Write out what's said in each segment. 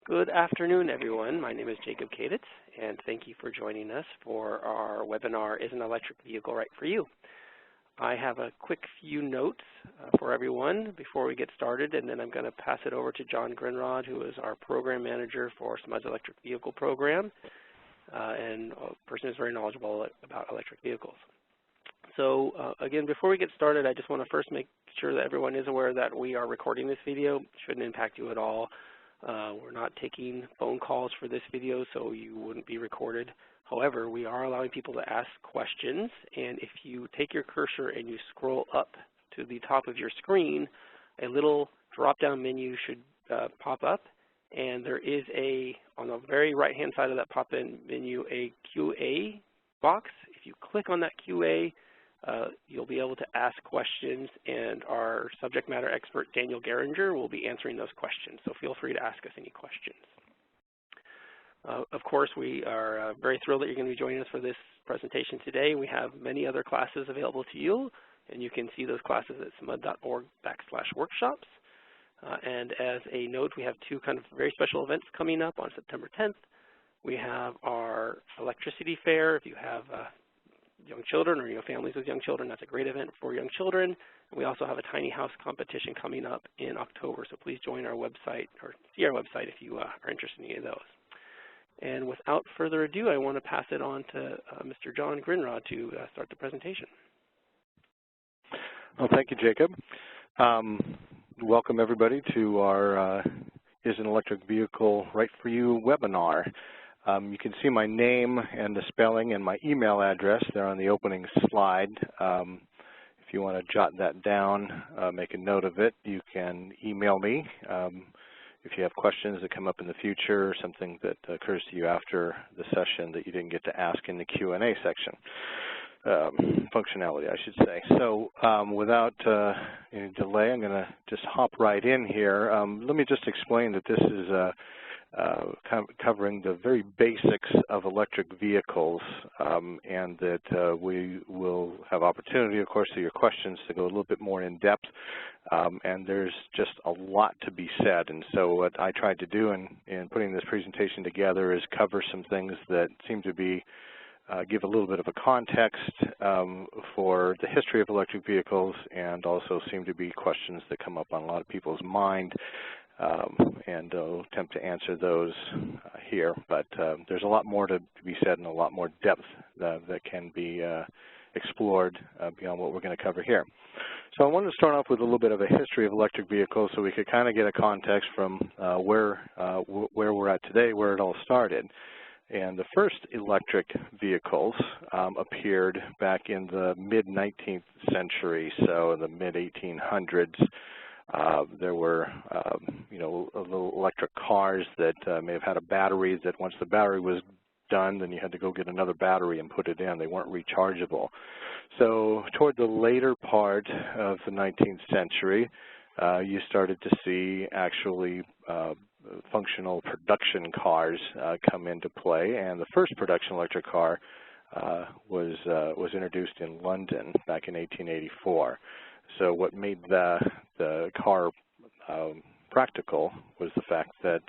Good afternoon, everyone. My name is Jacob Kaditz, and thank you for joining us for our webinar, Is an Electric Vehicle Right for You? I have a quick few notes for everyone before we get started, and then I'm going to pass it over to John Grinrod, who is our Program Manager for SMUD's Electric Vehicle Program, and a person who's very knowledgeable about electric vehicles. So again, before we get started, I just want to first make sure that everyone is aware that we are recording this video. It shouldn't impact you at all. We're not taking phone calls for this video, so you wouldn't be recorded. However, we are allowing people to ask questions, and if you take your cursor and you scroll up to the top of your screen, a little drop-down menu should pop up, and there is on the very right-hand side of that pop-in menu, a QA box. If you click on that QA, you'll be able to ask questions, and our subject matter expert, Daniel Geringer, will be answering those questions. So feel free to ask us any questions. Of course, we are very thrilled that you're going to be joining us for this presentation today. We have many other classes available to you, and you can see those classes at smud.org/workshops. And as a note, we have two kind of very special events coming up on September 10th. We have our electricity fair. If you have young children or families with young children, that's a great event for young children. And we also have a tiny house competition coming up in October, so please join our website or see our website if you are interested in any of those. And without further ado, I want to pass it on to Mr. John Grinrod to start the presentation. Well, thank you, Jacob. Welcome everybody to our Is an Electric Vehicle Right for You webinar. You can see my name and the spelling and my email address there on the opening slide. If you want to jot that down, make a note of it, you can email me. If you have questions that come up in the future, something that occurs to you after the session that you didn't get to ask in the Q&A section, functionality, I should say. So without any delay, I'm going to just hop right in here. Let me just explain that this is covering the very basics of electric vehicles, and that we will have opportunity, of course, to your questions to go a little bit more in depth, and there's just a lot to be said. And so what I tried to do in putting this presentation together is cover some things that seem to be give a little bit of a context for the history of electric vehicles, and also seem to be questions that come up on a lot of people's mind. And I'll attempt to answer those here, but there's a lot more to be said and a lot more depth that can be explored beyond what we're going to cover here. So I wanted to start off with a little bit of a history of electric vehicles so we could kind of get a context from where we're at today, where it all started. And the first electric vehicles appeared back in the mid-19th century, so in the mid-1800s. There were, little electric cars that may have had a battery that once the battery was done, then you had to go get another battery and put it in. They weren't rechargeable. So toward the later part of the 19th century, you started to see actually functional production cars come into play, and the first production electric car was introduced in London back in 1884. So what made the car practical was the fact that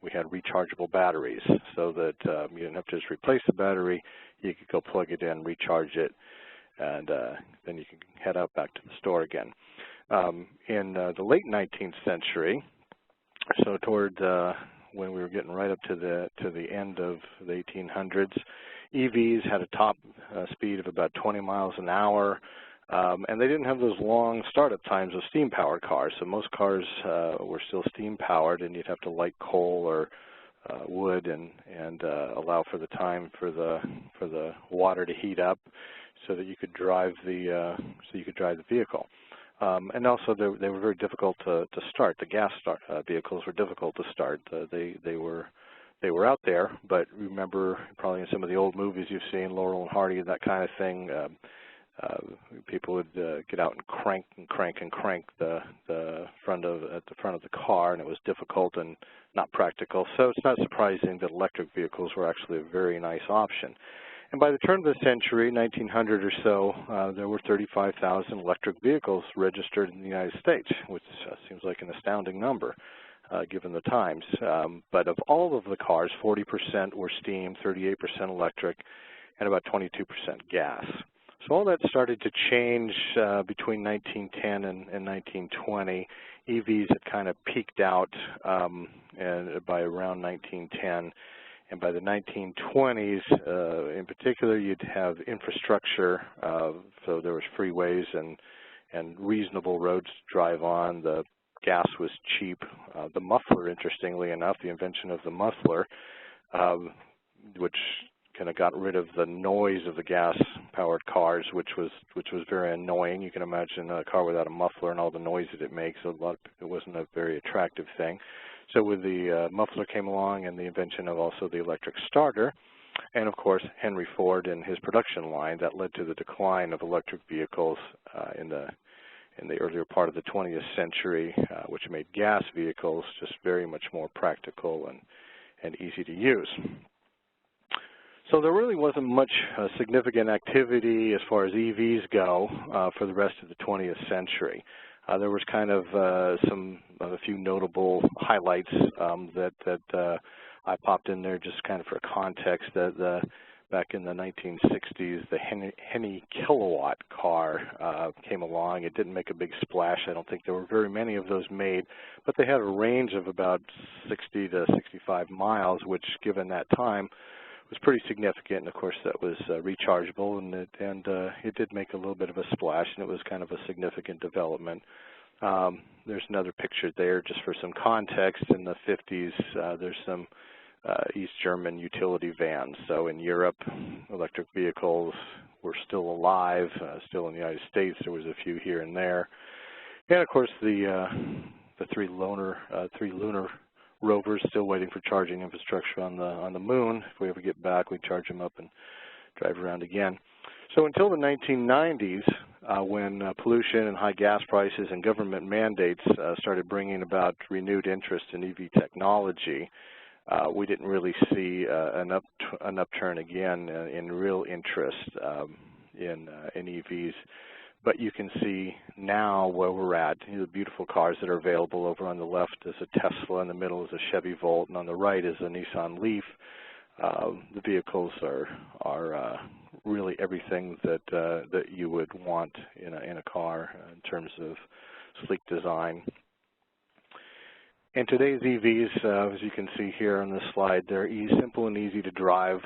we had rechargeable batteries, so that you didn't have to just replace the battery. You could go plug it in, recharge it, and then you can head out back to the store again. In the late 19th century, so toward when we were getting right up to the end of the 1800s, EVs had a top speed of about 20 miles an hour. And they didn't have those long startup times of steam-powered cars. So most cars were still steam-powered, and you'd have to light coal or wood and allow for the time for the water to heat up, so that you could drive the vehicle. And also they were very difficult to start. The gas vehicles were difficult to start. They were out there, but remember probably in some of the old movies you've seen, Laurel and Hardy, that kind of thing. People would get out and crank the front of the car, and it was difficult and not practical. So it's not surprising that electric vehicles were actually a very nice option. And by the turn of the century, 1900 or so, there were 35,000 electric vehicles registered in the United States, which seems like an astounding number. given the times. But of all of the cars, 40% were steam, 38% electric, and about 22% gas. So all that started to change between 1910 and 1920. EVs had kind of peaked out and by around 1910. And by the 1920s, in particular, you'd have infrastructure, so there was freeways and reasonable roads to drive on. The gas was cheap. The muffler, interestingly enough, the invention of the muffler, which kind of got rid of the noise of the gas-powered cars, which was very annoying. You can imagine a car without a muffler and all the noise that it makes. It wasn't a very attractive thing. So with the muffler came along and the invention of also the electric starter, and of course Henry Ford and his production line, that led to the decline of electric vehicles in the earlier part of the 20th century, which made gas vehicles just very much more practical and easy to use. So there really wasn't much significant activity as far as EVs go for the rest of the 20th century. There was kind of a few notable highlights that I popped in there just kind of for context. That back in the 1960s, the Henny kilowatt car came along. It didn't make a big splash. I don't think there were very many of those made, but they had a range of about 60 to 65 miles, which given that time was pretty significant. And of course that was rechargeable, and it did make a little bit of a splash, and it was kind of a significant development. There's another picture there just for some context. In the 50s, there's some East German utility vans. So in Europe, electric vehicles were still alive. Still in the United States, there was a few here and there. And of course the three lunar rovers still waiting for charging infrastructure on the moon. If we ever get back, we charge them up and drive around again. So until the 1990s, when pollution and high gas prices and government mandates started bringing about renewed interest in EV technology, we didn't really see an upturn again in real interest in EVs. But you can see now where we're at. The beautiful cars that are available. Over on the left is a Tesla, in the middle is a Chevy Volt, and on the right is a Nissan Leaf. The vehicles are really everything that you would want in a car in terms of sleek design. And today's EVs, as you can see here on this slide, they're simple and easy to drive.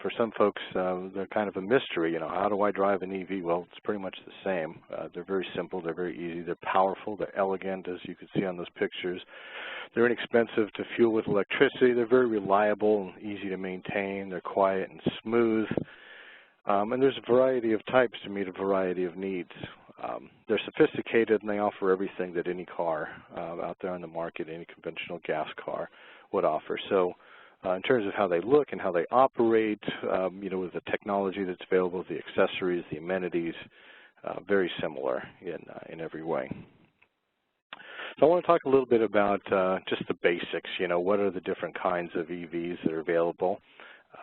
For some folks, they're kind of a mystery. You know, how do I drive an EV? Well, it's pretty much the same. They're very simple. They're very easy. They're powerful. They're elegant, as you can see on those pictures. They're inexpensive to fuel with electricity. They're very reliable and easy to maintain. They're quiet and smooth. And there's a variety of types to meet a variety of needs. They're sophisticated, and they offer everything that any car out there on the market, any conventional gas car, would offer. So in terms of how they look and how they operate, you know, with the technology that's available, the accessories, the amenities, very similar in every way. So I want to talk a little bit about just the basics. You know, what are the different kinds of EVs that are available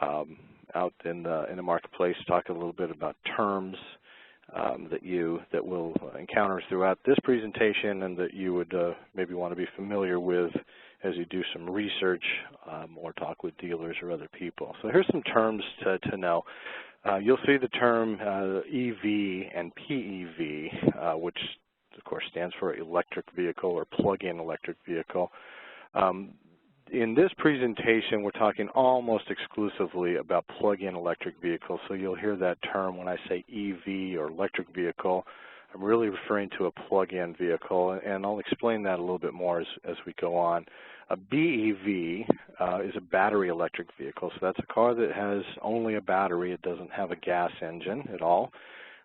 out in the marketplace? Talk a little bit about terms that we'll encounter throughout this presentation, and that you would maybe want to be familiar with as you do some research or talk with dealers or other people. So here's some terms to know. You'll see the term EV and PEV, which of course stands for electric vehicle or plug-in electric vehicle. In this presentation, we're talking almost exclusively about plug-in electric vehicles. So you'll hear that term when I say EV or electric vehicle. I'm really referring to a plug-in vehicle, and I'll explain that a little bit more as we go on. A BEV is a battery electric vehicle, so that's a car that has only a battery. It doesn't have a gas engine at all.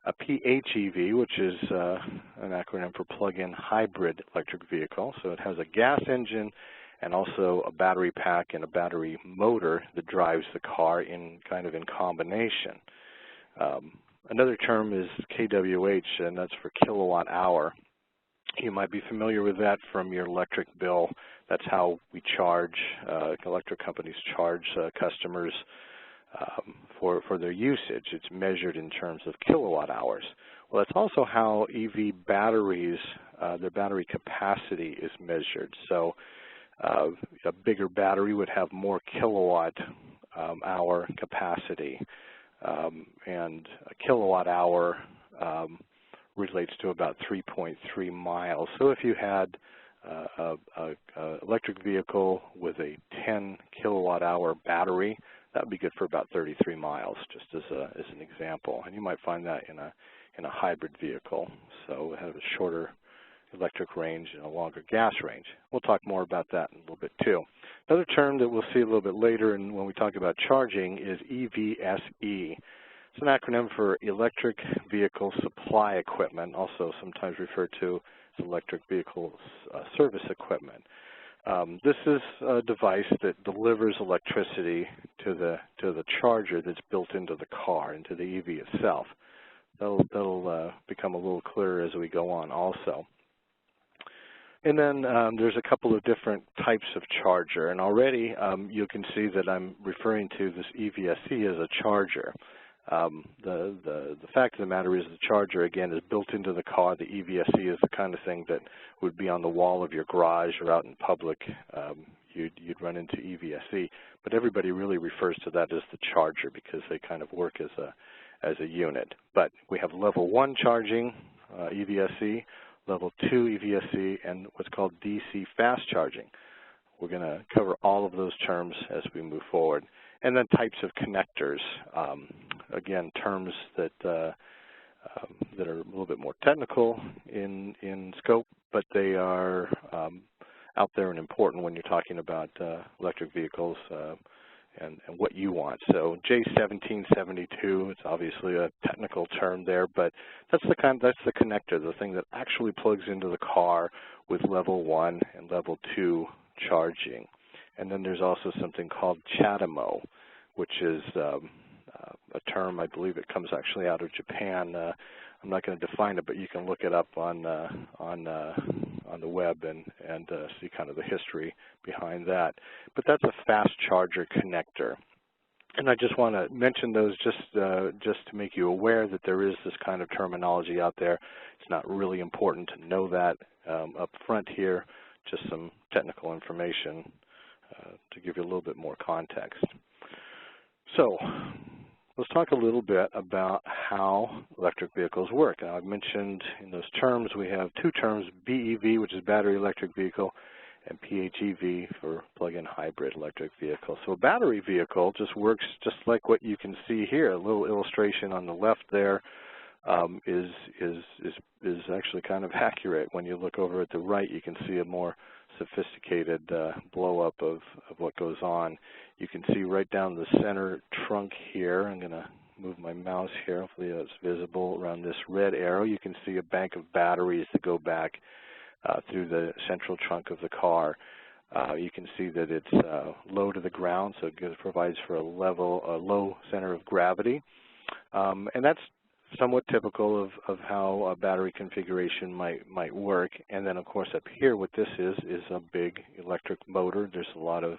A PHEV, which is an acronym for plug-in hybrid electric vehicle, so it has a gas engine and also a battery pack and a battery motor that drives the car in combination. Another term is KWH, and that's for kilowatt hour. You might be familiar with that from your electric bill. That's how we charge, electric companies charge customers for their usage. It's measured in terms of kilowatt hours. Well, that's also how EV batteries their battery capacity is measured. So a bigger battery would have more kilowatt hour capacity, and a kilowatt hour relates to about 3.3 miles. So if you had an electric vehicle with a 10 kilowatt hour battery, that would be good for about 33 miles, just as an example. And you might find that in a hybrid vehicle, so it has a shorter electric range and a longer gas range. We'll talk more about that in a little bit too. Another term that we'll see a little bit later and when we talk about charging is EVSE. It's an acronym for Electric Vehicle Supply Equipment, also sometimes referred to as Electric Vehicle Service Equipment. This is a device that delivers electricity to the charger that's built into the car, into the EV itself. That'll become a little clearer as we go on also. And then there's a couple of different types of charger, and already you can see that I'm referring to this EVSE as a charger. The fact of the matter is the charger, again, is built into the car. The EVSE is the kind of thing that would be on the wall of your garage or out in public. You'd run into EVSE, but everybody really refers to that as the charger because they kind of work as a unit. But we have level 1 charging, EVSE, level 2 EVSE, and what's called DC fast charging. We're going to cover all of those terms as we move forward. And then types of connectors, again, terms that are a little bit more technical in scope, but they are out there and important when you're talking about electric vehicles and what you want. So J1772, it's obviously a technical term there, but that's the connector, the thing that actually plugs into the car with level 1 and level 2 charging. And then there's also something called CHAdeMO, which is a term, I believe it comes actually out of Japan. I'm not going to define it, but you can look it up on the web and see kind of the history behind that. But that's a fast charger connector. And I just want to mention those just to make you aware that there is this kind of terminology out there. It's not really important to know that up front here, just some technical information to give you a little bit more context. So let's talk a little bit about how electric vehicles work. Now, I've mentioned in those terms we have two terms, BEV, which is battery electric vehicle, and PHEV for plug-in hybrid electric vehicle. So a battery vehicle just works just like what you can see here. A little illustration on the left there is actually kind of accurate. When you look over at the right, you can see a more sophisticated blow-up of what goes on. You can see right down the center trunk here. I'm going to move my mouse here. Hopefully that's visible. Around this red arrow, you can see a bank of batteries that go back through the central trunk of the car. You can see that it's low to the ground, so it provides for a low center of gravity. And that's somewhat typical of how a battery configuration might work. And then, of course, up here, what this is a big electric motor. There's a lot of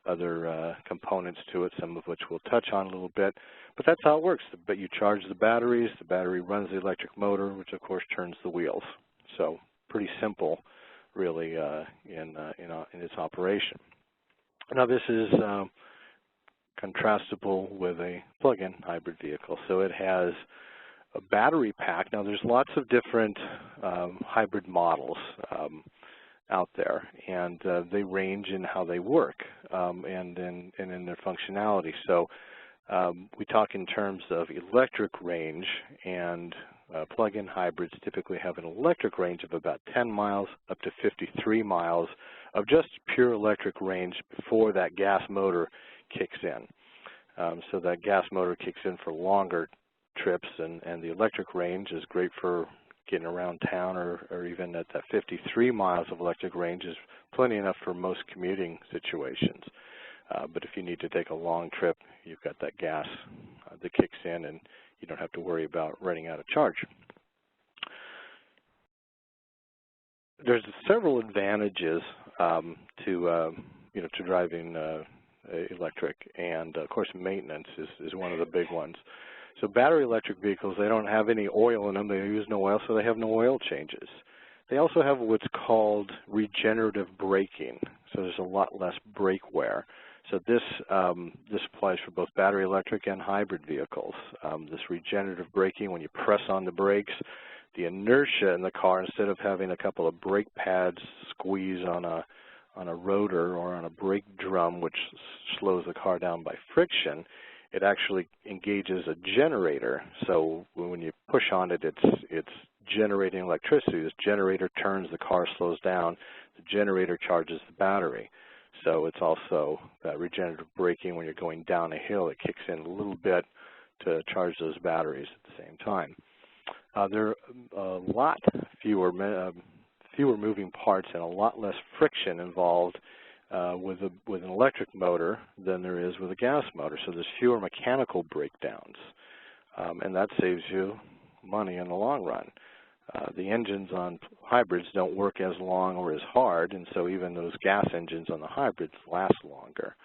other components to it, some of which we'll touch on a little bit. But that's how it works. But you charge the batteries, the battery runs the electric motor, which, of course, turns the wheels. So pretty simple, really, in its operation. Now, this is contrastable with a plug-in hybrid vehicle. So it has a battery pack. Now, there's lots of different hybrid models out there, and they range in how they work and in their functionality. So we talk in terms of electric range, and plug-in hybrids typically have an electric range of about 10 miles up to 53 miles of just pure electric range before that gas motor kicks in. So that gas motor kicks in for longer trips, and the electric range is great for getting around town, or even at that 53 miles of electric range is plenty enough for most commuting situations. But if you need to take a long trip, you've got that gas that kicks in, and you don't have to worry about running out of charge. There's several advantages to driving electric, and of course maintenance is one of the big ones. So battery electric vehicles, they don't have any oil in them. They use no oil, so they have no oil changes. They also have what's called regenerative braking, so there's a lot less brake wear. So this applies for both battery electric and hybrid vehicles. This regenerative braking, when you press on the brakes, the inertia in the car, instead of having a couple of brake pads squeeze on a rotor or on a brake drum, which slows the car down by friction, it actually engages a generator. So when you push on it, it's generating electricity. This generator turns, the car slows down, the generator charges the battery. So it's also that regenerative braking. When you're going down a hill, it kicks in a little bit to charge those batteries at the same time. There are a lot fewer moving parts and a lot less friction involved with an electric motor than there is with a gas motor. So there's fewer mechanical breakdowns, and that saves you money in the long run. The engines on hybrids don't work as long or as hard, and so even those gas engines on the hybrids last longer.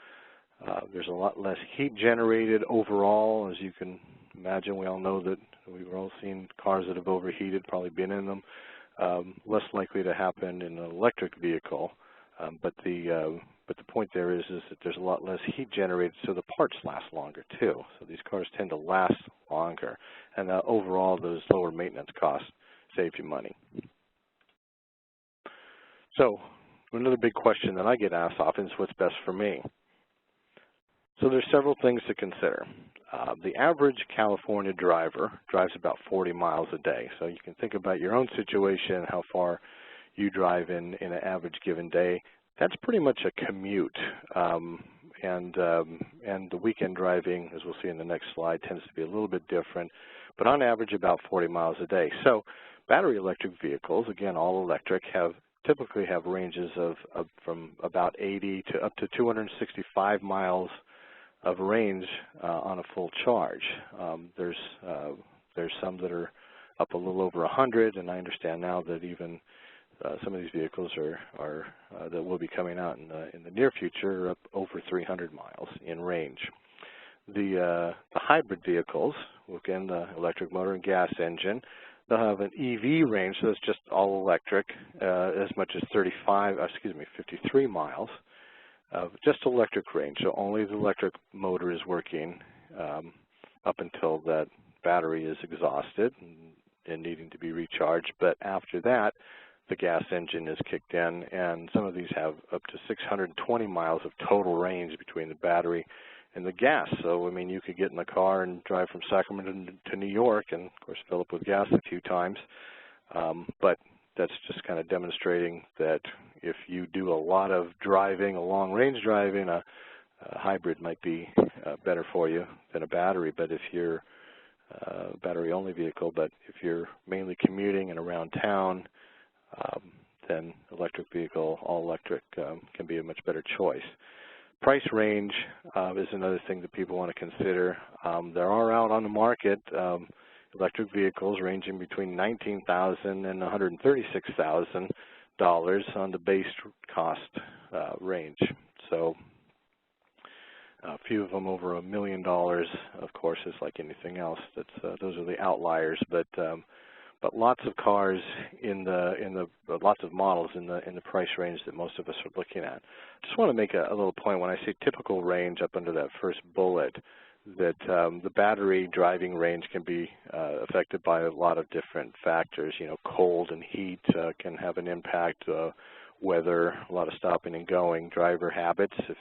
There's a lot less heat generated overall. As you can imagine, we all know that we've all seen cars that have overheated, probably been in them. Less likely to happen in an electric vehicle, but the point there is that there's a lot less heat generated, so the parts last longer too. So these cars tend to last longer, and overall those lower maintenance costs save you money. So another big question that I get asked often is, what's best for me? So there's several things to consider. The average California driver drives about 40 miles a day. So you can think about your own situation, how far you drive in an average given day. That's pretty much a commute. And the weekend driving, as we'll see in the next slide, tends to be a little bit different. But on average, about 40 miles a day. So battery electric vehicles, again, all electric, typically have ranges of from about 80 to up to 265 miles of range on a full charge. There's some that are up a little over 100, and I understand now that even some of these vehicles are that will be coming out in the near future are up over 300 miles in range. The hybrid vehicles, again, the electric motor and gas engine, they'll have an EV range, so it's just all electric, as much as 53 miles. Just electric range, so only the electric motor is working up until that battery is exhausted and needing to be recharged. But after that, the gas engine is kicked in, and some of these have up to 620 miles of total range between the battery and the gas. So, I mean, you could get in the car and drive from Sacramento to New York and, of course, fill up with gas a few times. But that's just kind of demonstrating that if you do a lot of driving, a long-range driving, a hybrid might be better for you than a battery. But if you're a battery-only vehicle, but if you're mainly commuting and around town, then electric vehicle, all electric, can be a much better choice. Price range is another thing that people want to consider. There are out on the market electric vehicles ranging between $19,000 and $136,000 on the base cost range. So a few of them over $1 million, of course, is like anything else. Those are the outliers, but lots of cars lots of models in the price range that most of us are looking at. Just want to make a little point when I say typical range up under that first bullet, that the battery driving range can be affected by a lot of different factors. You know, cold and heat can have an impact, weather, a lot of stopping and going, driver habits, if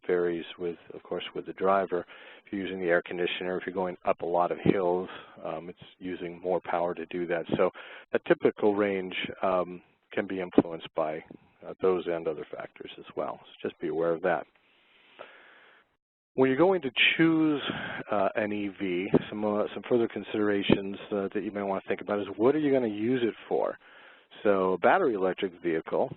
varies with, of course, with the driver. If you're using the air conditioner, if you're going up a lot of hills, it's using more power to do that. So a typical range can be influenced by those and other factors as well. So just be aware of that. When you're going to choose an EV, some further considerations that you may want to think about is, what are you going to use it for? So a battery electric vehicle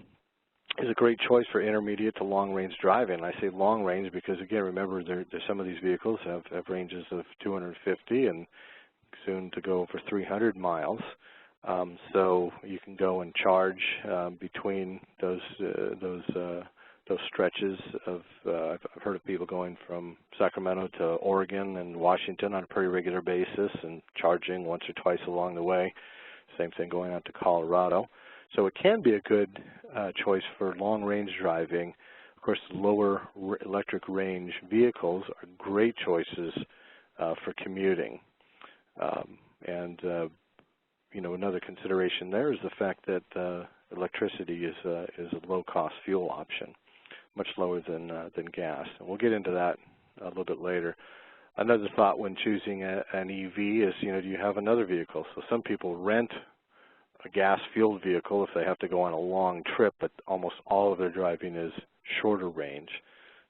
is a great choice for intermediate to long-range driving. I say long-range because, again, remember, some of these vehicles have ranges of 250 and soon to go over 300 miles. So you can go and charge between those stretches of, I've heard of people going from Sacramento to Oregon and Washington on a pretty regular basis and charging once or twice along the way. same thing going out to Colorado. So it can be a good choice for long-range driving. Of course, lower electric range vehicles are great choices for commuting. You know, another consideration there is the fact that electricity is a low-cost fuel option, much lower than gas. And we'll get into that a little bit later. Another thought when choosing an EV is, you know, do you have another vehicle? So some people rent a gas-fueled vehicle if they have to go on a long trip, but almost all of their driving is shorter range.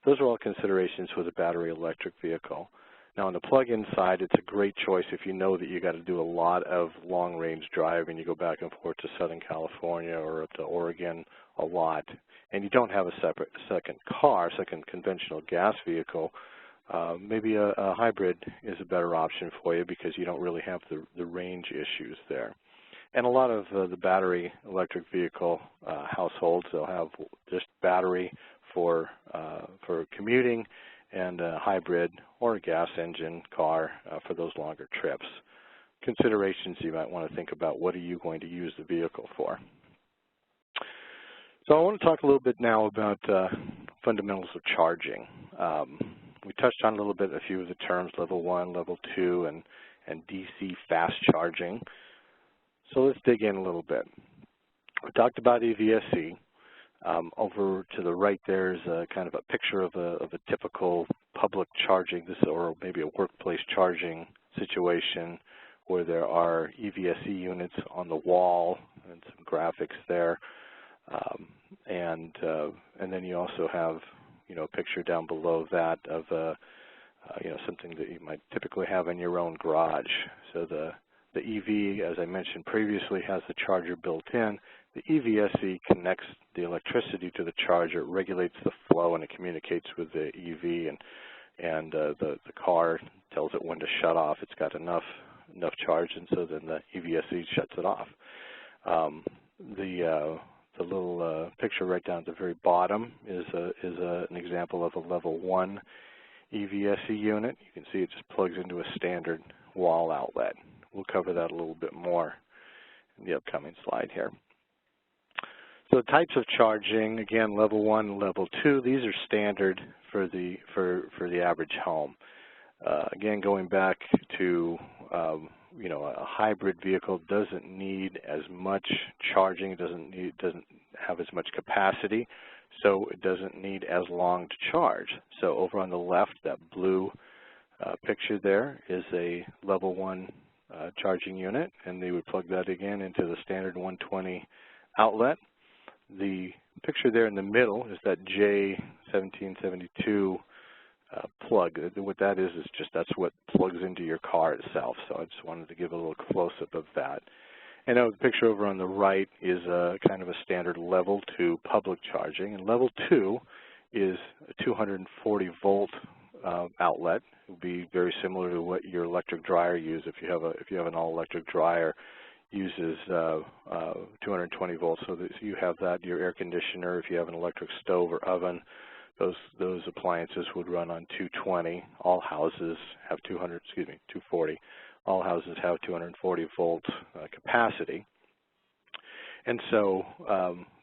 Those are all considerations with a battery electric vehicle. Now on the plug-in side, it's a great choice if you know that you got to do a lot of long-range driving. You go back and forth to Southern California or up to Oregon a lot, and you don't have a second conventional gas vehicle. Maybe a hybrid is a better option for you because you don't really have the range issues there. And a lot of the battery electric vehicle households, they'll have just battery for commuting and a hybrid or a gas engine car for those longer trips. Considerations you might want to think about: what are you going to use the vehicle for? So I want to talk a little bit now about fundamentals of charging. We touched on a little bit a few of the terms: level 1, level 2, and DC fast charging. So let's dig in a little bit. We talked about EVSE. Over to the right there is a kind of a picture of a typical public charging, or maybe a workplace charging situation where there are EVSE units on the wall and some graphics there. And then you also have, you know, a picture down below that of you know, something that you might typically have in your own garage. So the EV, as I mentioned previously, has the charger built in. The EVSE connects the electricity to the charger, it regulates the flow, and it communicates with the EV, and the car tells it when to shut off. It's got enough charge, and so then the EVSE shuts it off. The little picture right down at the very bottom is an example of a level 1 EVSE unit. You can see it just plugs into a standard wall outlet. We'll cover that a little bit more in the upcoming slide here. So types of charging, again, level 1 and level 2, these are standard for the average home. Again, going back to you know, a hybrid vehicle doesn't need as much charging, it doesn't have as much capacity, so it doesn't need as long to charge. So over on the left, that blue picture there is a level 1 charging unit, and they would plug that again into the standard 120 outlet. The picture there in the middle is that J1772 plug. What that is just that's what plugs into your car itself. So I just wanted to give a little close-up of that. And now the picture over on the right is kind of a standard level 2 public charging. And level 2 is a 240-volt outlet. It would be very similar to what your electric dryer uses. If you have an all-electric dryer, uses 220 volts, so that you have that. Your air conditioner, if you have an electric stove or oven, those appliances would run on 220. All houses have 240. All houses have 240 volt capacity. And so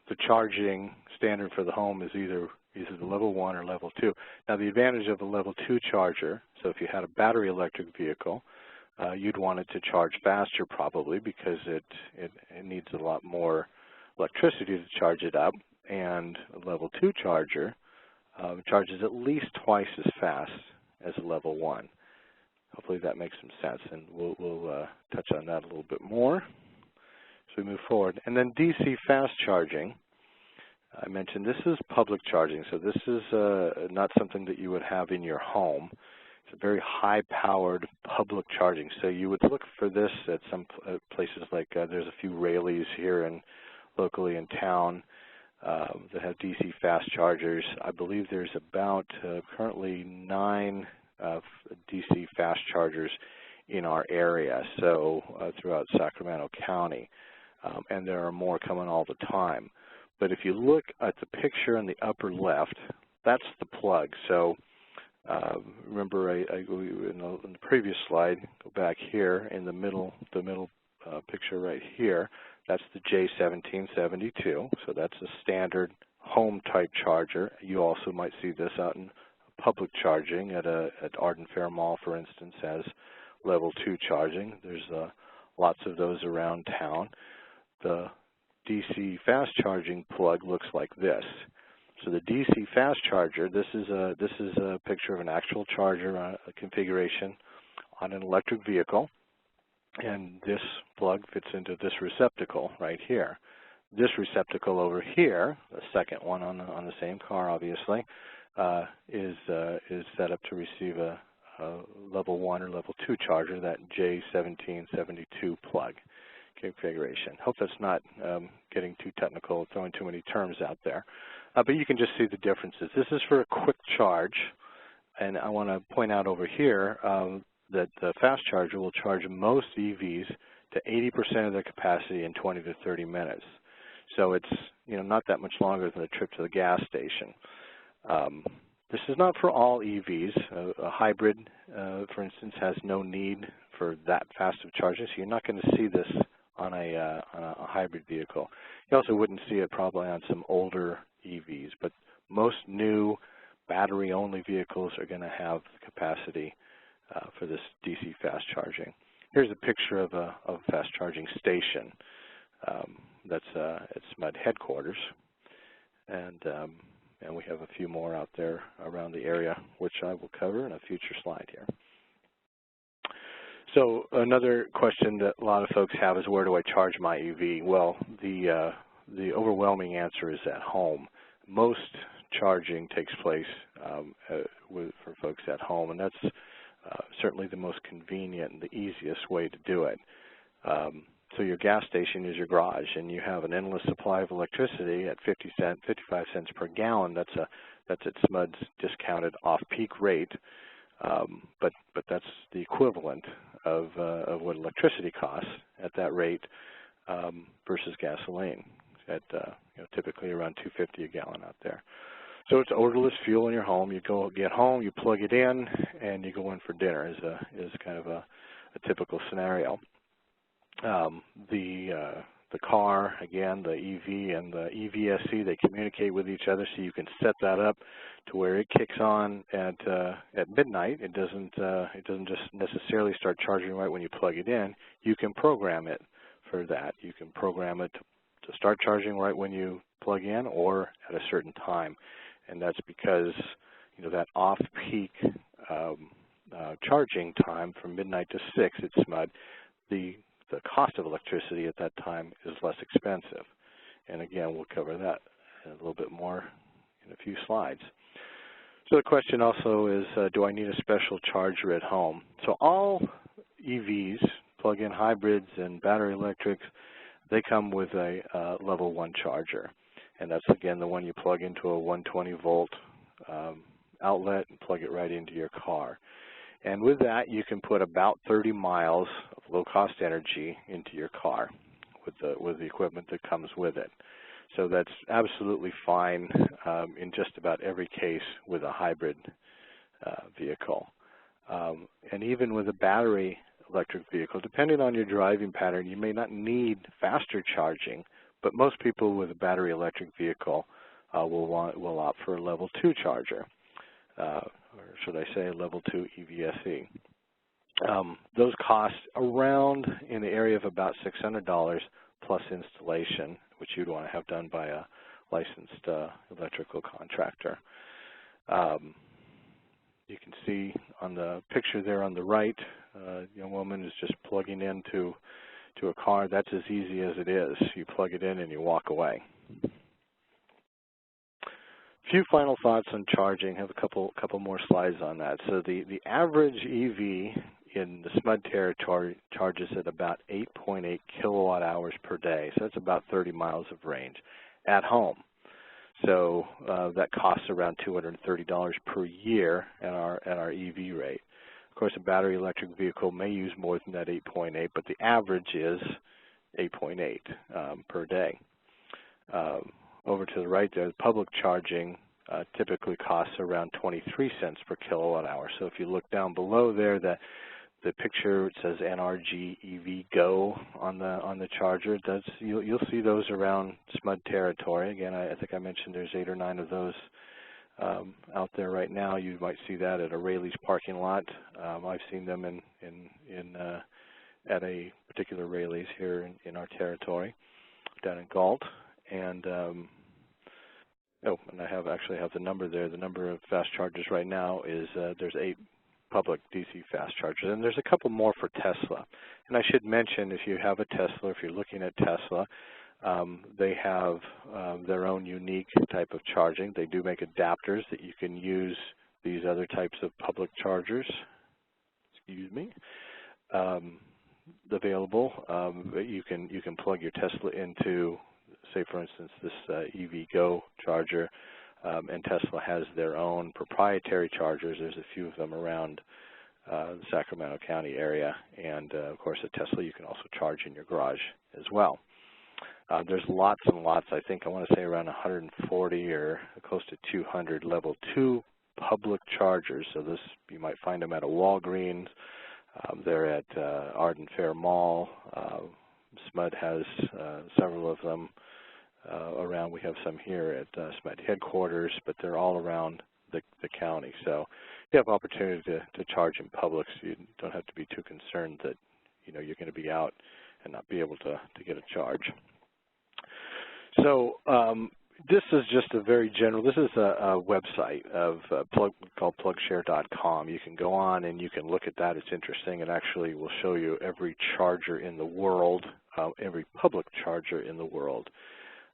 the charging standard for the home is either the level 1 or level 2. Now the advantage of a level 2 charger, so if you had a battery electric vehicle, you'd want it to charge faster probably because it needs a lot more electricity to charge it up, and a level 2 charger charges at least twice as fast as a level 1. Hopefully that makes some sense, and we'll touch on that a little bit more as we move forward. And then DC fast charging, I mentioned this is public charging, so this is not something that you would have in your home. It's a very high-powered public charging, so you would look for this at some places like there's a few Rayleighs here locally in town that have DC fast chargers. I believe there's about currently 9 DC fast chargers in our area, so throughout Sacramento County, and there are more coming all the time. But if you look at the picture in the upper left, that's the plug. So remember, in the previous slide, go back here in the middle picture right here, that's the J1772. So that's a standard home type charger. You also might see this out in public charging at Arden Fair Mall, for instance, has level 2 charging. There's lots of those around town. The DC fast charging plug looks like this. So the DC fast charger, this is a picture of an actual charger, a configuration on an electric vehicle, and this plug fits into this receptacle right here. This receptacle over here, the second one on the same car, obviously, is set up to receive a level 1 or level 2 charger, that J1772 plug configuration. Hope that's not getting too technical, throwing too many terms out there. But you can just see the differences. This is for a quick charge, and I want to point out over here that the fast charger will charge most EVs to 80% of their capacity in 20 to 30 minutes. So it's not that much longer than a trip to the gas station. This is not for all EVs. A hybrid, for instance, has no need for that fast of charging, so you're not going to see this on a hybrid vehicle. You also wouldn't see it probably on some older EVs, but most new battery-only vehicles are going to have the capacity for this DC fast charging. Here's a picture of a fast charging station. That's at SMUD headquarters, and we have a few more out there around the area, which I will cover in a future slide here. So another question that a lot of folks have is, where do I charge my EV? Well, the overwhelming answer is at home. Most charging takes place for folks at home, and that's certainly the most convenient and the easiest way to do it. So your gas station is your garage, and you have an endless supply of electricity at 55 cents per gallon. That's at SMUD's discounted off-peak rate, but that's the equivalent of what electricity costs at that rate versus gasoline at typically around $2.50 a gallon out there. So it's odorless fuel in your home. You get home, you plug it in, and you go in for dinner. Is kind of a typical scenario. The car, again, the EV and the EVSC, they communicate with each other, so you can set that up to where it kicks on at midnight. It doesn't just necessarily start charging right when you plug it in. You can program it for that. You can program it to start charging right when you plug in or at a certain time, and that's because that off-peak charging time from midnight to 6 at SMUD, the cost of electricity at that time is less expensive. And again, we'll cover that a little bit more in a few slides. So the question also is, do I need a special charger at home? So all EVs, plug-in hybrids and battery electrics, they come with a level 1 charger. And that's, again, the one you plug into a 120-volt outlet and plug it right into your car. And with that, you can put about 30 miles of low-cost energy into your car with the equipment that comes with it. So that's absolutely fine in just about every case with a hybrid vehicle. And even with a battery electric vehicle, depending on your driving pattern, you may not need faster charging, but most people with a battery electric vehicle will opt for a level 2 charger. Or should I say a level 2 EVSE. Those cost around in the area of about $600 plus installation, which you'd want to have done by a licensed electrical contractor. You can see on the picture there on the right, a young woman is just plugging into a car. That's as easy as it is. You plug it in and you walk away. Few final thoughts on charging. I have a couple more slides on that. So the average EV in the SMUD territory charges at about 8.8 kilowatt hours per day. So that's about 30 miles of range at home. So that costs around $230 per year at our EV rate. Of course, a battery electric vehicle may use more than that 8.8, but the average is 8.8 per day. Over to the right there, the public charging typically costs around 23 cents per kilowatt hour. So if you look down below there, the picture, it says NRG EV Go on the charger. You'll see those around SMUD territory. Again, I think I mentioned there's 8 or 9 of those out there right now. You might see that at a Raley's parking lot. I've seen them at a particular Raley's here in our territory down in Galt. And and I actually have the number there. The number of fast chargers right now is there's 8 public DC fast chargers, and there's a couple more for Tesla. And I should mention, if you have a Tesla, if you're looking at Tesla, they have their own unique type of charging. They do make adapters that you can use these other types of public chargers, available. You can plug your Tesla into, say for instance, this EV Go charger, and Tesla has their own proprietary chargers. There's a few of them around the Sacramento County area, and of course at Tesla you can also charge in your garage as well. There's lots and lots, I want to say around 140 or close to 200 level 2 public chargers. So you might find them at a Walgreens. They're at Arden Fair Mall. SMUD has several of them around. We have some here at SMUD headquarters, but they're all around the county. So you have opportunity to charge in public, so you don't have to be too concerned that you're going to be out and not be able to get a charge. So this is just a very general, this is a website of called plugshare.com. You can go on and you can look at that. It's interesting. It actually will show you every charger in the world, every public charger in the world.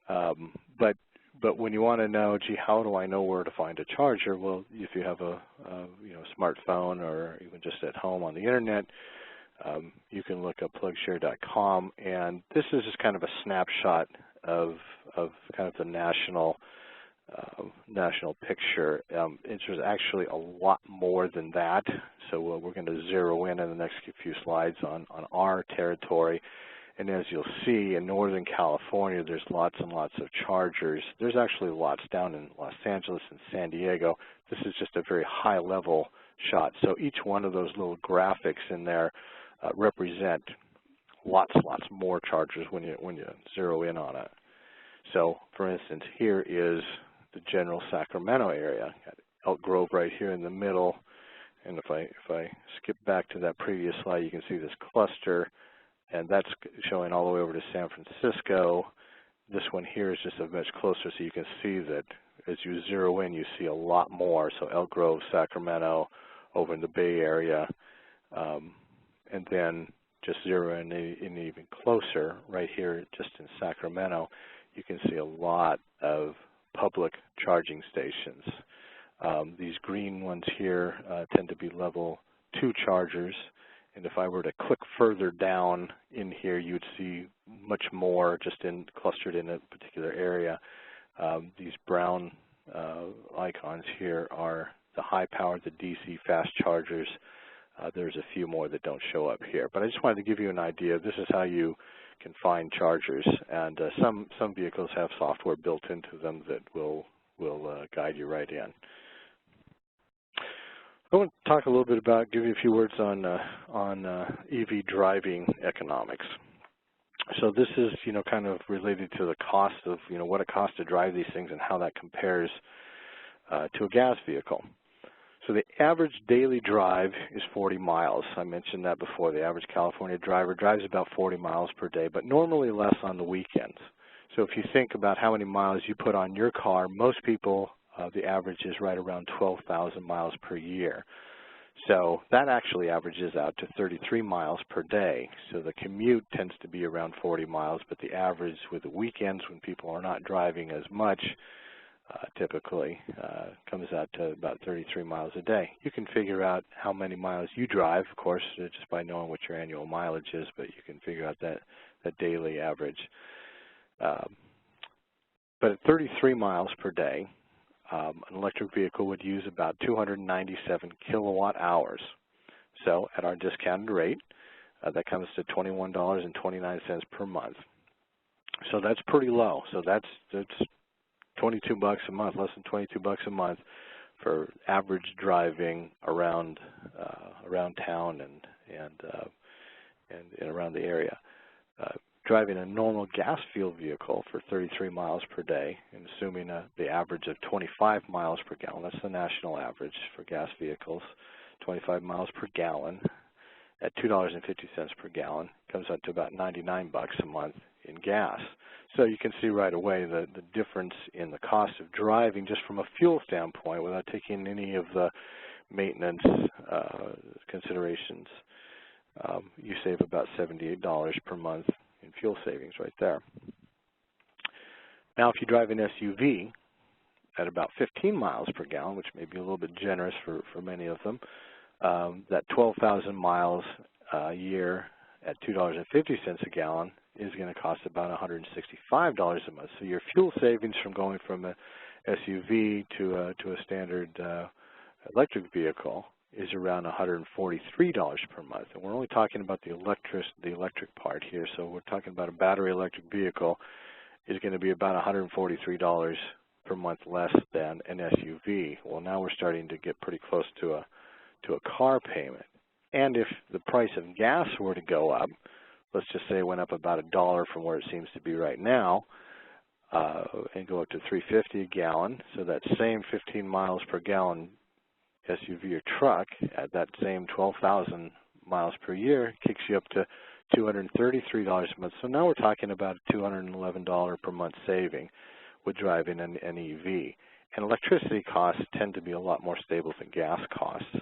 But when you want to know, gee, how do I know where to find a charger? Well, if you have a smartphone or even just at home on the internet, you can look up plugshare.com, and this is just kind of a snapshot of kind of the national picture. There's actually a lot more than that, so we're going to zero in the next few slides on our territory. And as you'll see, in Northern California, there's lots and lots of chargers. There's actually lots down in Los Angeles and San Diego. This is just a very high-level shot. So each one of those little graphics in there represent lots more chargers when you zero in on it. So, for instance, here is the general Sacramento area. Got Elk Grove right here in the middle. And if I skip back to that previous slide, you can see this cluster. And that's showing all the way over to San Francisco. This one here is just a much closer, so you can see that as you zero in, you see a lot more. So Elk Grove, Sacramento, over in the Bay Area, and then just zero in even closer right here just in Sacramento, you can see a lot of public charging stations. These green ones here tend to be level 2 chargers. And if I were to click further down in here, you'd see much more just clustered in a particular area. These brown icons here are the high-powered, the DC fast chargers. There's a few more that don't show up here. But I just wanted to give you an idea. This is how you can find chargers. And some vehicles have software built into them that will guide you right in. I want to talk a little bit about, give you a few words on EV driving economics. So this is, kind of related to the cost of, what it costs to drive these things and how that compares to a gas vehicle. So the average daily drive is 40 miles. I mentioned that before. The average California driver drives about 40 miles per day, but normally less on the weekends. So if you think about how many miles you put on your car, most people, the average is right around 12,000 miles per year. So that actually averages out to 33 miles per day. So the commute tends to be around 40 miles, but the average with the weekends when people are not driving as much typically comes out to about 33 miles a day. You can figure out how many miles you drive, of course, just by knowing what your annual mileage is, but you can figure out that daily average. But at 33 miles per day, an electric vehicle would use about 297 kilowatt hours. So at our discounted rate, that comes to $21.29 per month. So that's pretty low. So that's $22 a month, less than $22 a month for average driving around town and around the area. Driving a normal gas fuel vehicle for 33 miles per day, and assuming the average of 25 miles per gallon, that's the national average for gas vehicles, 25 miles per gallon at $2.50 per gallon, comes out to about $99 a month in gas. So you can see right away the difference in the cost of driving just from a fuel standpoint without taking any of the maintenance considerations. You save about $78 per month in fuel savings right there. Now, if you drive an SUV at about 15 miles per gallon, which may be a little bit generous for many of them, that 12,000 miles a year at $2.50 a gallon is going to cost about $165 a month. So your fuel savings from going from a SUV to a standard electric vehicle is around $143 per month. And we're only talking about the electric part here. So we're talking about a battery electric vehicle is going to be about $143 per month less than an SUV. Well, now we're starting to get pretty close to a car payment. And if the price of gas were to go up, let's just say it went up about $1 from where it seems to be right now, and go up to $3.50 a gallon, so that same 15 miles per gallon SUV or truck at that same 12,000 miles per year kicks you up to $233 a month. So now we're talking about a $211 per month saving with driving an EV. And electricity costs tend to be a lot more stable than gas costs,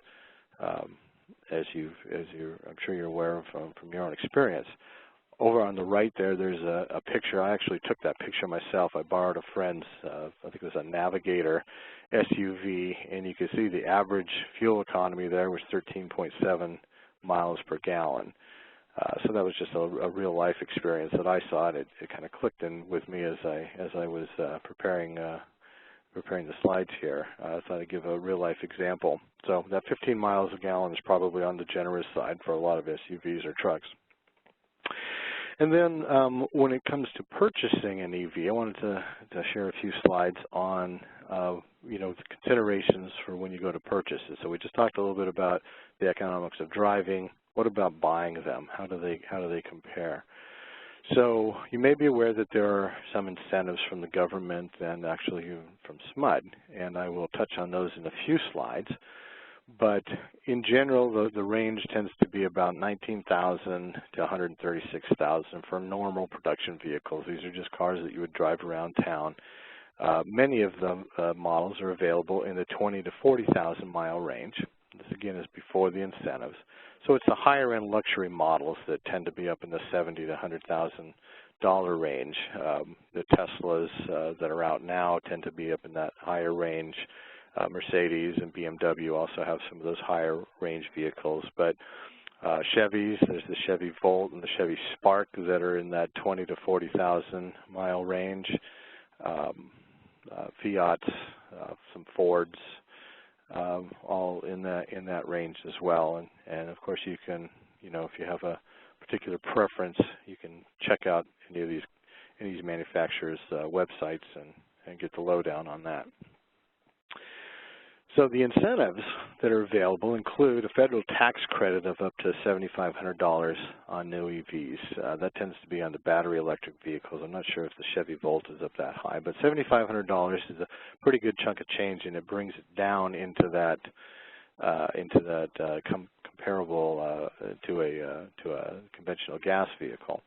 as I'm sure you're aware of from your own experience. Over on the right there's a picture. I actually took that picture myself. I borrowed a friend's, I think it was a Navigator SUV, and you can see the average fuel economy there was 13.7 miles per gallon. So that was just a real life experience that I saw, and it kind of clicked in with me as I was preparing the slides here. I thought I'd give a real life example. So that 15 miles a gallon is probably on the generous side for a lot of SUVs or trucks. And then when it comes to purchasing an EV, I wanted to share a few slides on the considerations for when you go to purchase it. So we just talked a little bit about the economics of driving. What about buying them? How do they compare? So you may be aware that there are some incentives from the government and actually from SMUD, and I will touch on those in a few slides. But in general, the range tends to be about $19,000 to $136,000 for normal production vehicles. These are just cars that you would drive around town. Many of the models are available in the 20 to 40,000 mile range. This again is before the incentives. So it's the higher end luxury models that tend to be up in the $70,000 to $100,000 range. The Teslas that are out now tend to be up in that higher range. Mercedes and BMW also have some of those higher range vehicles, but Chevys, there's the Chevy Volt and the Chevy Spark that are in that 20 to 40,000 mile range. Fiats, some Fords, all in that range as well. And of course you can, if you have a particular preference, you can check out any of these manufacturers' websites and get the lowdown on that. So the incentives that are available include a federal tax credit of up to $7,500 on new EVs. That tends to be on the battery electric vehicles. I'm not sure if the Chevy Volt is up that high, but $7,500 is a pretty good chunk of change, and it brings it down into that comparable to a conventional gas vehicle.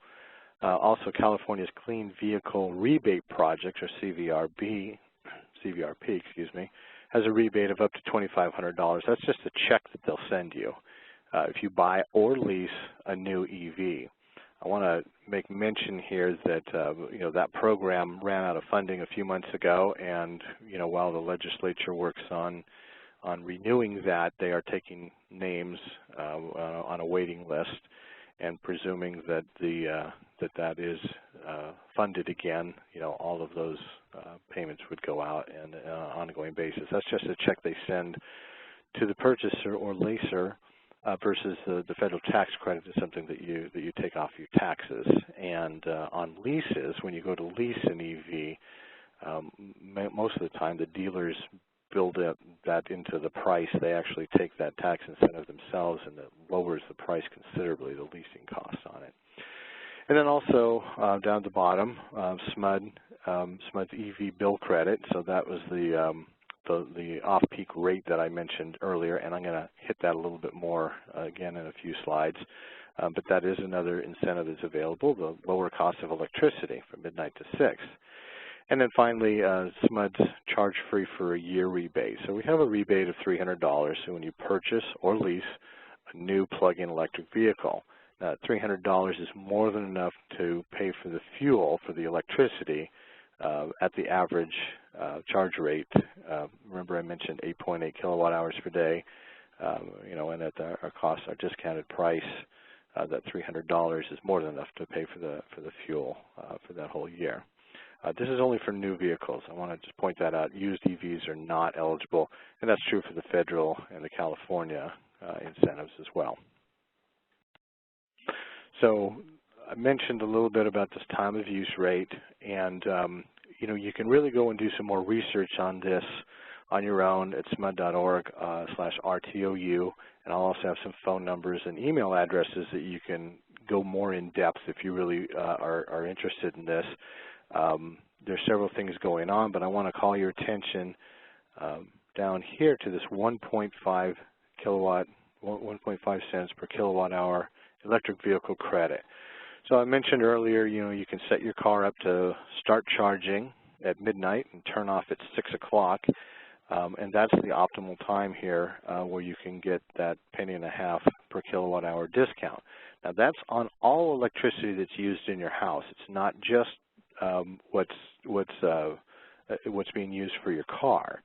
Also, California's Clean Vehicle Rebate Project, or CVRP, has a rebate of up to $2,500. That's just a check that they'll send you if you buy or lease a new EV. I want to make mention here that that program ran out of funding a few months ago, and while the legislature works on renewing that, they are taking names on a waiting list and presuming that that is funded again. All of those payments would go out on an ongoing basis. That's just a check they send to the purchaser or leaser versus the federal tax credit is something that you take off your taxes. And on leases, when you go to lease an EV, most of the time the dealers build that into the price. They actually take that tax incentive themselves, and it lowers the price considerably, the leasing cost on it. And then also down at the bottom, SMUD, SMUD's EV bill credit. So that was the off-peak rate that I mentioned earlier, and I'm going to hit that a little bit more again in a few slides. But that is another incentive that's available, the lower cost of electricity from midnight to 6. And then finally, SMUD's charge-free for a year rebate. So we have a rebate of $300 so when you purchase or lease a new plug-in electric vehicle. Now, $300 is more than enough to pay for the fuel for the electricity at the average charge rate. Remember I mentioned 8.8 kilowatt hours per day, and at our cost, our discounted price, that $300 is more than enough to pay for the fuel for that whole year. This is only for new vehicles. I want to just point that out. Used EVs are not eligible, and that's true for the federal and the California incentives as well. So I mentioned a little bit about this time of use rate, and you can really go and do some more research on this on your own at smud.org/RTOU, and I'll also have some phone numbers and email addresses that you can go more in depth if you really are interested in this. There's several things going on, but I want to call your attention down here to this 1.5 cents per kilowatt hour electric vehicle credit. So I mentioned earlier, you can set your car up to start charging at midnight and turn off at 6 o'clock, and that's the optimal time here where you can get that $0.015 per kilowatt hour discount. Now that's on all electricity that's used in your house. It's not just what's being used for your car.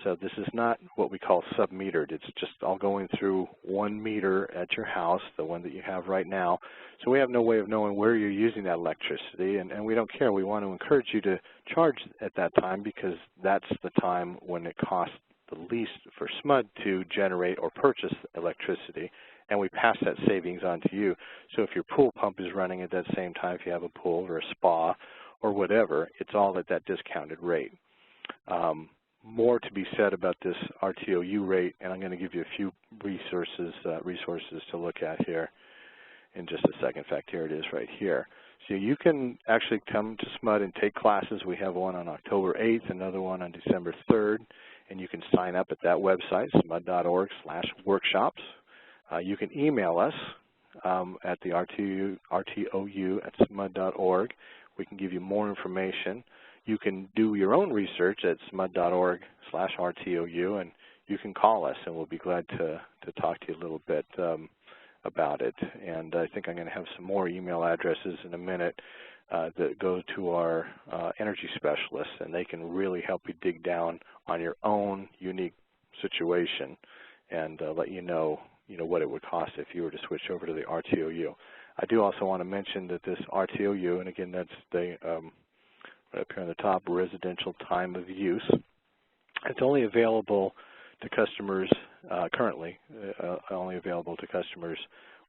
So this is not what we call sub-metered. It's just all going through one meter at your house, the one that you have right now. So we have no way of knowing where you're using that electricity, and we don't care. We want to encourage you to charge at that time because that's the time when it costs the least for SMUD to generate or purchase electricity, and we pass that savings on to you. So if your pool pump is running at that same time, if you have a pool or a spa or whatever, it's all at that discounted rate. More to be said about this RTOU rate, and I'm going to give you a few resources to look at here in just a second. In fact, here it is right here. So you can actually come to SMUD and take classes. We have one on October 8th, another one on December 3rd, and you can sign up at that website, smud.org/workshops. You can email us at the RTOU@smud.org. We can give you more information. You can do your own research at smud.org/RTOU, and you can call us, and we'll be glad to talk to you a little bit about it. And I think I'm going to have some more email addresses in a minute that go to our energy specialists, and they can really help you dig down on your own unique situation and let you know what it would cost if you were to switch over to the RTOU. I do also want to mention that this RTOU, and again, that's the right up here on the top, residential time of use. It's only available to customers currently, only available to customers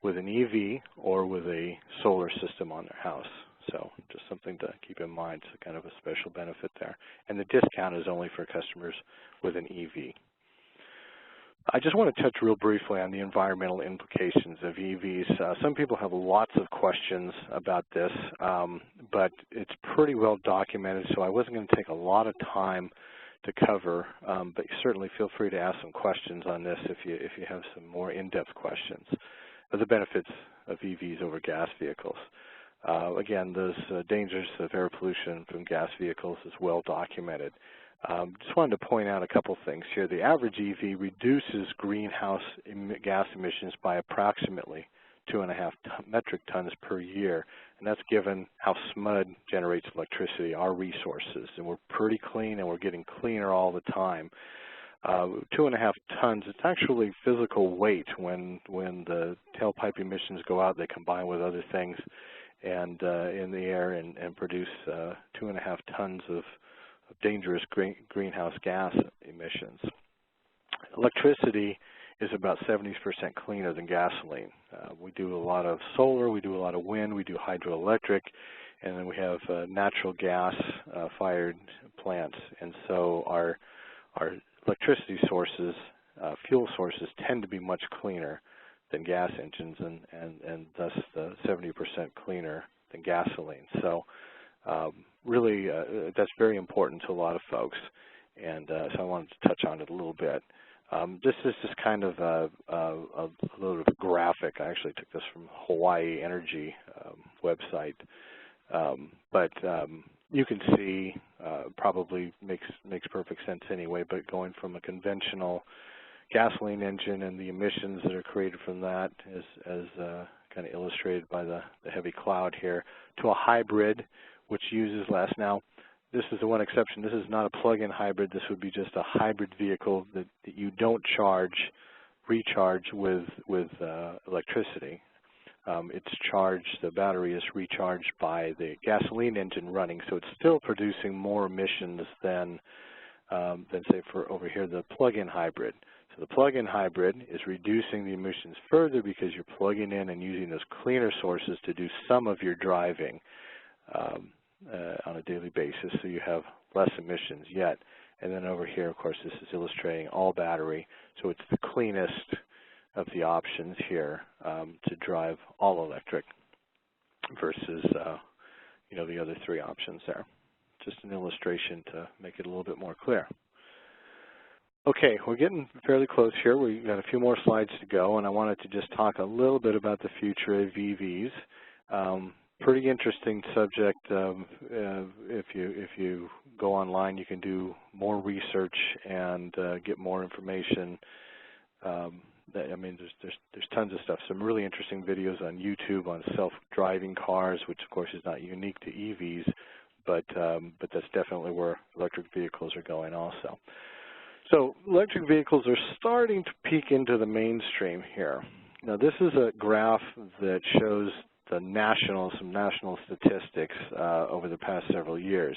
with an EV or with a solar system on their house. So just something to keep in mind. It's kind of a special benefit there. And the discount is only for customers with an EV. I just want to touch real briefly on the environmental implications of EVs. Some people have lots of questions about this, but it's pretty well documented, so I wasn't going to take a lot of time to cover, but certainly feel free to ask some questions on this if you have some more in-depth questions of the benefits of EVs over gas vehicles. Again, those dangers of air pollution from gas vehicles is well documented. Just wanted to point out a couple things here. The average EV reduces greenhouse gas emissions by approximately 2.5 metric tons per year, and that's given how SMUD generates electricity, our resources, and we're pretty clean and we're getting cleaner all the time. 2.5 tons, it's actually physical weight. When the tailpipe emissions go out, they combine with other things and in the air and produce 2.5 tons of dangerous greenhouse gas emissions. Electricity is about 70% cleaner than gasoline. We do a lot of solar, we do a lot of wind, we do hydroelectric, and then we have natural gas fired plants. And so our electricity sources, fuel sources, tend to be much cleaner than gas engines, and thus 70% cleaner than gasoline. So really, that's very important to a lot of folks, and so I wanted to touch on it a little bit. This is just kind of a little bit of a graphic. I actually took this from Hawaii Energy website, but you can see, probably makes perfect sense anyway, but going from a conventional gasoline engine and the emissions that are created from that, as kind of illustrated by the heavy cloud here, to a hybrid, which uses less. Now, this is the one exception. This is not a plug-in hybrid. This would be just a hybrid vehicle that you don't recharge with electricity. It's charged, the battery is recharged by the gasoline engine running, so it's still producing more emissions than say for over here the plug-in hybrid. So the plug-in hybrid is reducing the emissions further because you're plugging in and using those cleaner sources to do some of your driving on a daily basis, so you have less emissions yet. And then over here, of course, this is illustrating all battery, so it's the cleanest of the options here to drive all electric versus the other three options there. Just an illustration to make it a little bit more clear. Okay, we're getting fairly close here. We've got a few more slides to go, and I wanted to just talk a little bit about the future of EVs. Pretty interesting subject. If you go online, you can do more research and get more information. I mean, there's tons of stuff. Some really interesting videos on YouTube on self-driving cars, which of course is not unique to EVs, but that's definitely where electric vehicles are going also. So electric vehicles are starting to peek into the mainstream here. Now, this is a graph that shows some national statistics over the past several years.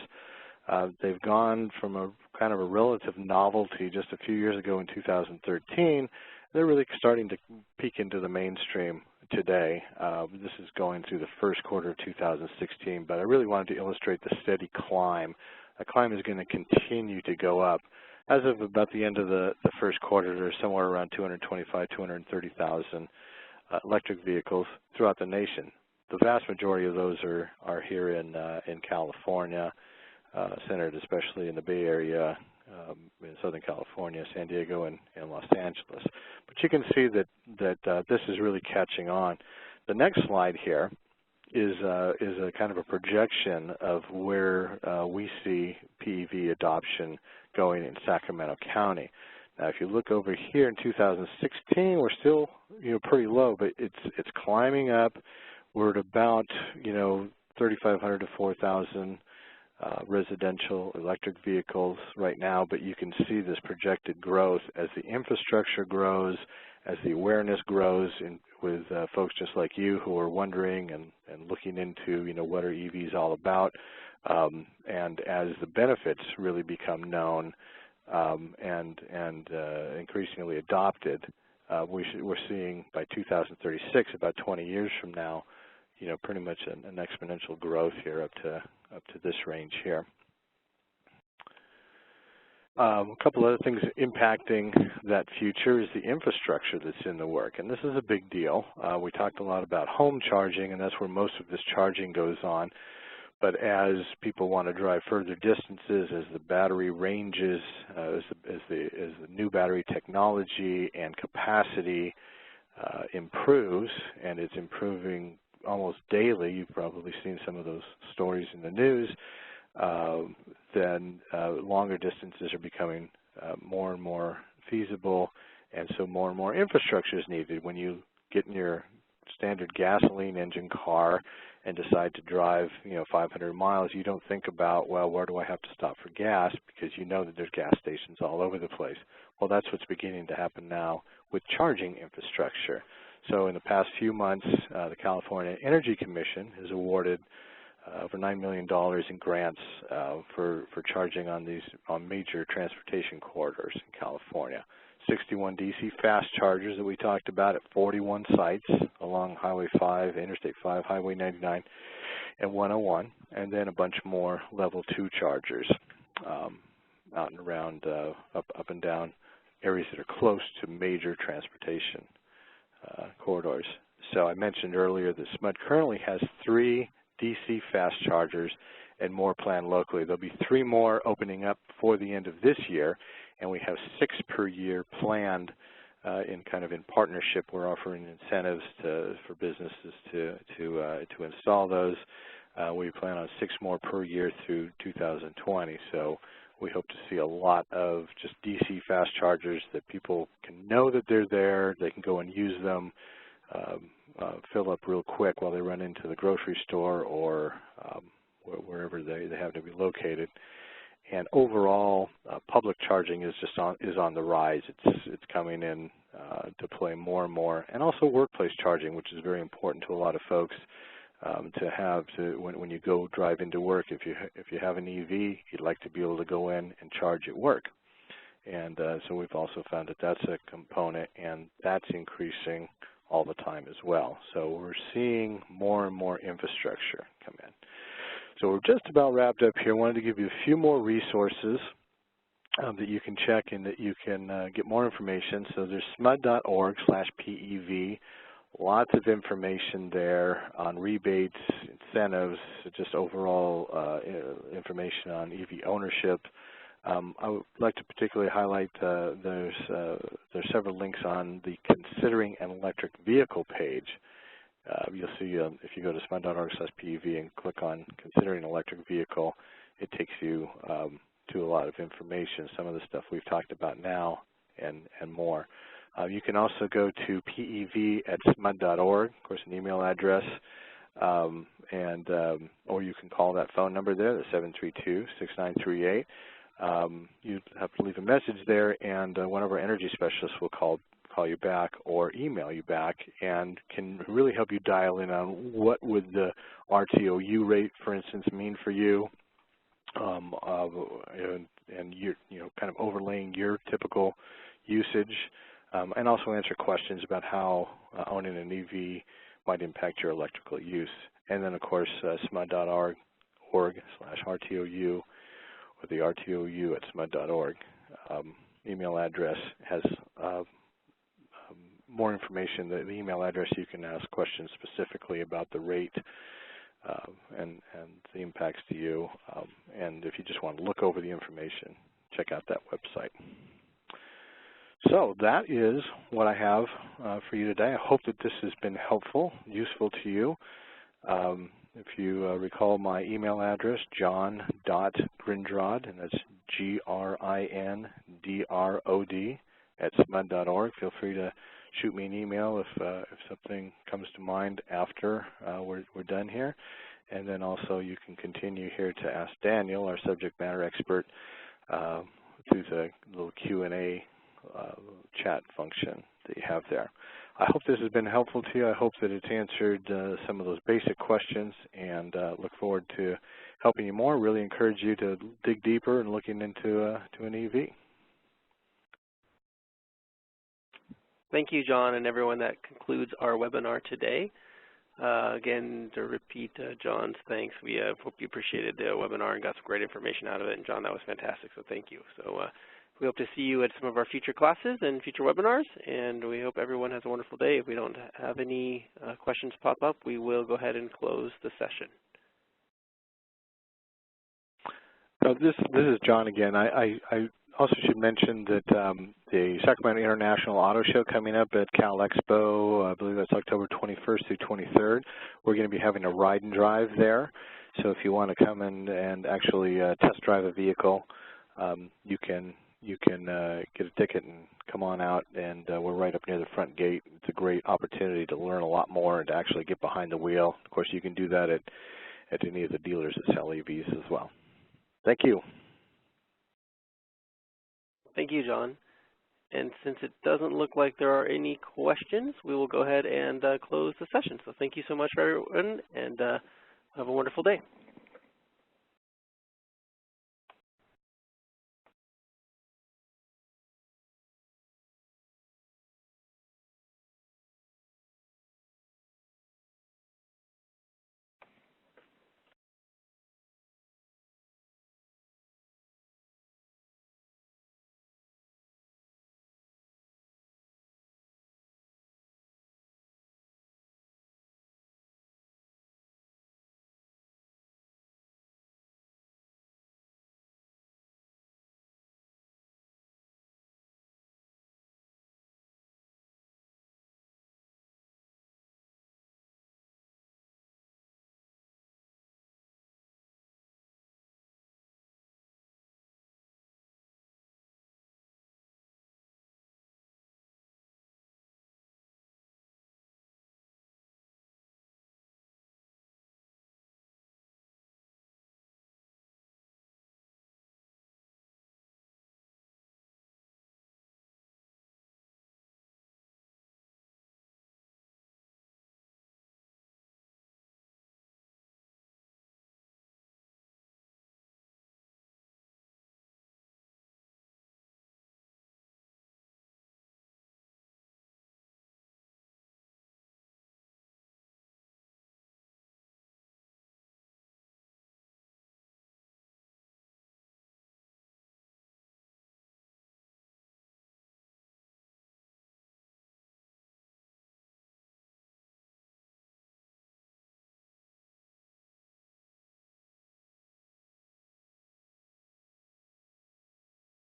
They've gone from a kind of a relative novelty just a few years ago in 2013. They're really starting to peek into the mainstream today. This is going through the first quarter of 2016, but I really wanted to illustrate the steady climb. The climb is going to continue to go up. As of about the end of the first quarter, there's somewhere around 225, 230,000 electric vehicles throughout the nation. The vast majority of those are here in California, centered especially in the Bay Area, in Southern California, San Diego, and Los Angeles. But you can see that this is really catching on. The next slide here is a kind of a projection of where we see PEV adoption going in Sacramento County. Now, if you look over here in 2016, we're still pretty low, but it's climbing up. We're at about 3,500 to 4,000 residential electric vehicles right now, but you can see this projected growth as the infrastructure grows, as the awareness grows with folks just like you who are wondering and looking into what are EVs all about, and as the benefits really become known and increasingly adopted, we're seeing by 2036, about 20 years from now, pretty much an exponential growth here up to this range here. A couple other things impacting that future is the infrastructure that's in the work, and this is a big deal. We talked a lot about home charging, and that's where most of this charging goes on. But as people want to drive further distances, as the battery ranges, as the new battery technology and capacity improves, and it's improving almost daily, you've probably seen some of those stories in the news, then longer distances are becoming more and more feasible, and so more and more infrastructure is needed. When you get in your standard gasoline engine car and decide to drive 500 miles, you don't think about, well, where do I have to stop for gas, because you know that there's gas stations all over the place. Well, that's what's beginning to happen now with charging infrastructure. So in the past few months, the California Energy Commission has awarded over $9 million in grants for charging on major transportation corridors in California. 61 DC fast chargers that we talked about at 41 sites along Highway 5, Interstate 5, Highway 99, and 101, and then a bunch more level 2 chargers. out and around, up and down areas that are close to major transportation corridors. So I mentioned earlier that SMUD currently has 3 DC fast chargers and more planned locally. There'll be 3 more opening up before the end of this year, and we have 6 per year planned in partnership. We're offering incentives for businesses to install those. We plan on 6 more per year through 2020. So we hope to see a lot of just DC fast chargers that people can know that they're there. They can go and use them, fill up real quick while they run into the grocery store or wherever they have to be located. And overall, public charging is on the rise. It's coming in to play more and more, and also workplace charging, which is very important to a lot of folks to have when you go drive into work. If you have an EV, you'd like to be able to go in and charge at work. And so we've also found that that's a component, and that's increasing all the time as well. So we're seeing more and more infrastructure come in. So we're just about wrapped up here. I wanted to give you a few more resources that you can check and that you can get more information. So there's smud.org/PEV. Lots of information there on rebates, incentives, just overall information on EV ownership. I would like to particularly highlight there's several links on the Considering an Electric Vehicle page. You'll see if you go to smud.org/PEV and click on Considering an Electric Vehicle, it takes you to a lot of information, some of the stuff we've talked about now and more. You can also go to pev@smud.org, of course, an email address, or you can call that phone number there, the 732-6938. You have to leave a message there, and one of our energy specialists will call you back or email you back and can really help you dial in on what would the RTOU rate, for instance, mean for you, and you're, kind of overlaying your typical usage, and also answer questions about how owning an EV might impact your electrical use. And then, of course, smud.org/RTOU, or the RTOU@smud.org. Email address has more information. The email address, you can ask questions specifically about the rate and the impacts to you. And if you just want to look over the information, check out that website. So that is what I have for you today. I hope that this has been helpful, useful to you. If you recall my email address, john.grindrod, and that's GRINDROD @smud.org. Feel free to shoot me an email if something comes to mind after we're done here. And then also you can continue here to ask Daniel, our subject matter expert, through the little Q&A chat function that you have there. I hope this has been helpful to you. I hope that it's answered some of those basic questions, and look forward to helping you more. Really encourage you to dig deeper and looking into an EV. Thank you, John, and everyone. That concludes our webinar today. Again, to repeat John's thanks, we hope you appreciated the webinar and got some great information out of it. And John, that was fantastic, so thank you. So we hope to see you at some of our future classes and future webinars, and we hope everyone has a wonderful day. If we don't have any questions pop up, we will go ahead and close the session. So this is John again. I also should mention that the Sacramento International Auto Show coming up at Cal Expo, I believe that's October 21st through 23rd. We're going to be having a ride and drive there. So if you want to come and actually test drive a vehicle, you can get a ticket and come on out, and we're right up near the front gate. It's a great opportunity to learn a lot more and to actually get behind the wheel. Of course, you can do that at any of the dealers that sell EVs as well. Thank you. Thank you, John. And since it doesn't look like there are any questions, we will go ahead and close the session. So thank you so much for everyone, and have a wonderful day.